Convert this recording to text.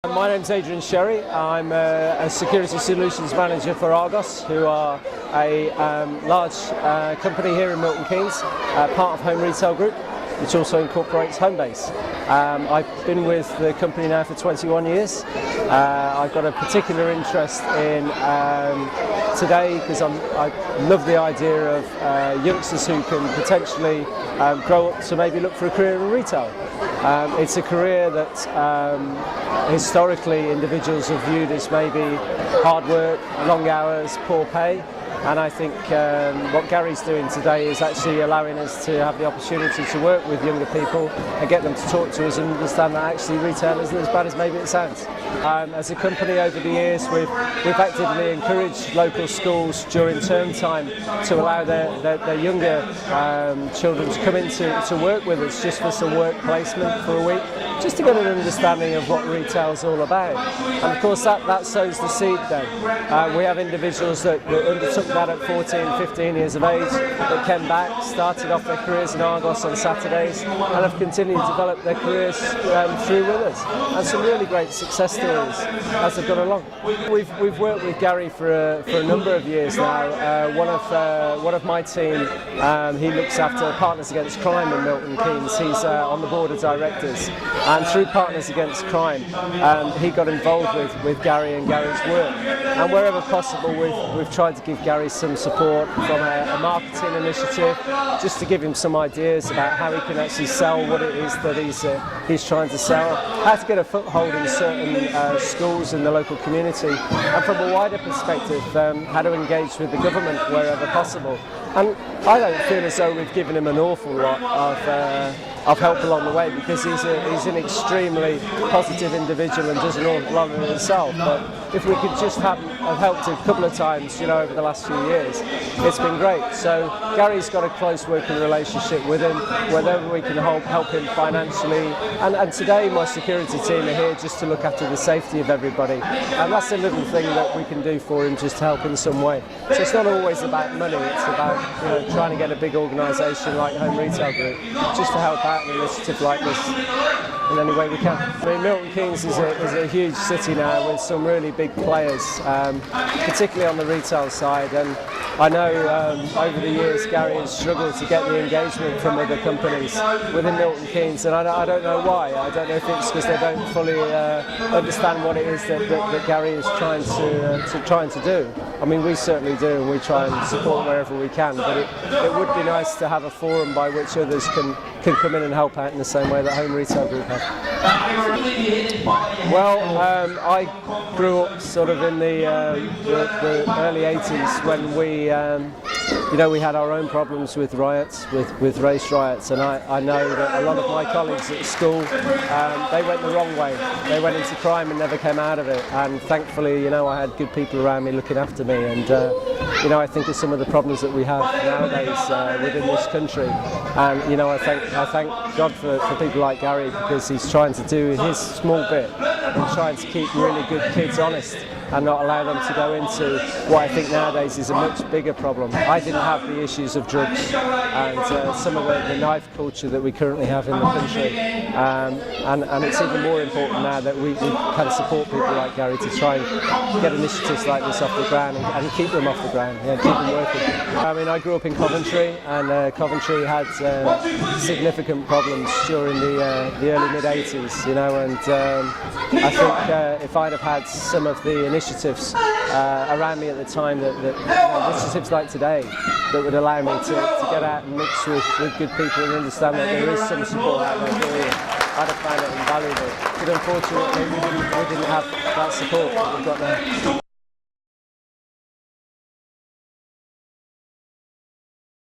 My name's Adrian Sherry. I'm a Security Solutions Manager for Argos, who are a large company here in Milton Keynes, part of Home Retail Group, which also incorporates Homebase. I've been with the company now for 21 years. I've got a particular interest in today because I love the idea of youngsters who can potentially grow up to maybe look for a career in retail. It's a career that historically individuals have viewed as maybe hard work, long hours, poor pay. And I think what Gary's doing today is actually allowing us to have the opportunity to work with younger people and get them to talk to us and understand that actually retail isn't as bad as maybe it sounds. As a company over the years, we've actively encouraged local schools during term time to allow their younger children to come in to work with us just for some work placement for a week, just to get an understanding of what retail is all about. And of course that sows the seed then. We have individuals that undertook that at 14, 15 years of age, that came back, started off their careers in Argos on Saturdays and have continued to develop their careers through with us. And some really great success stories as they've gone along. We've worked with Gary for a number of years now. One of my team, he looks after Partners Against Crime in Milton Keynes. He's on the board of directors, and through Partners Against Crime he got involved with Gary and Gary's work, and wherever possible we've tried to give Gary some support from a marketing initiative, just to give him some ideas about how he can actually sell what it is that he's trying to sell, how to get a foothold in certain schools in the local community, and from a wider perspective how to engage with the government wherever possible. And I don't feel as though we've given him an awful lot of help along the way, because he's an extremely positive individual and does an awful lot of it himself. But if we could just have helped a couple of times, over the last few years, it's been great. So Gary's got a close working relationship with him, wherever we can help him financially. And today my security team are here just to look after the safety of everybody. And that's a little thing that we can do for him, just to help in some way. So it's not always about money, it's about trying to get a big organisation like Home Retail Group just to help out an initiative like this in any way we can. I mean, Milton Keynes is a huge city now with some really big players, particularly on the retail side, and I know over the years Gary has struggled to get the engagement from other companies within Milton Keynes, and I don't know why. I don't know if it's because they don't fully understand what it is that Gary is trying to do. I mean, we certainly do, and we try and support wherever we can, but it would be nice to have a forum by which others can come in and help out in the same way that Home Retail Group have. Well, I grew up sort of in the early 80s when we had our own problems with riots, with race riots, and I know that a lot of my colleagues at school, they went the wrong way. They went into crime and never came out of it, and thankfully, I had good people around me looking after me, and I think of some of the problems that we have nowadays within this country, and I thank God for people like Gary, because he's trying to do his small bit and trying to keep really good kids honest and not allow them to go into what I think nowadays is a much bigger problem. I didn't have the issues of drugs and some of the knife culture that we currently have in the country, and it's even more important now that we can support people like Gary to try and get initiatives like this off the ground and keep them off the ground, keep them working. I mean, I grew up in Coventry, and Coventry had significant problems during the early mid-80s, and I think if I'd have had some of the initiatives around me at the time, that initiatives like today that would allow me to get out and mix with good people and understand that there is some support out there for you, I'd have found it invaluable. But unfortunately we didn't have that support that we've got now.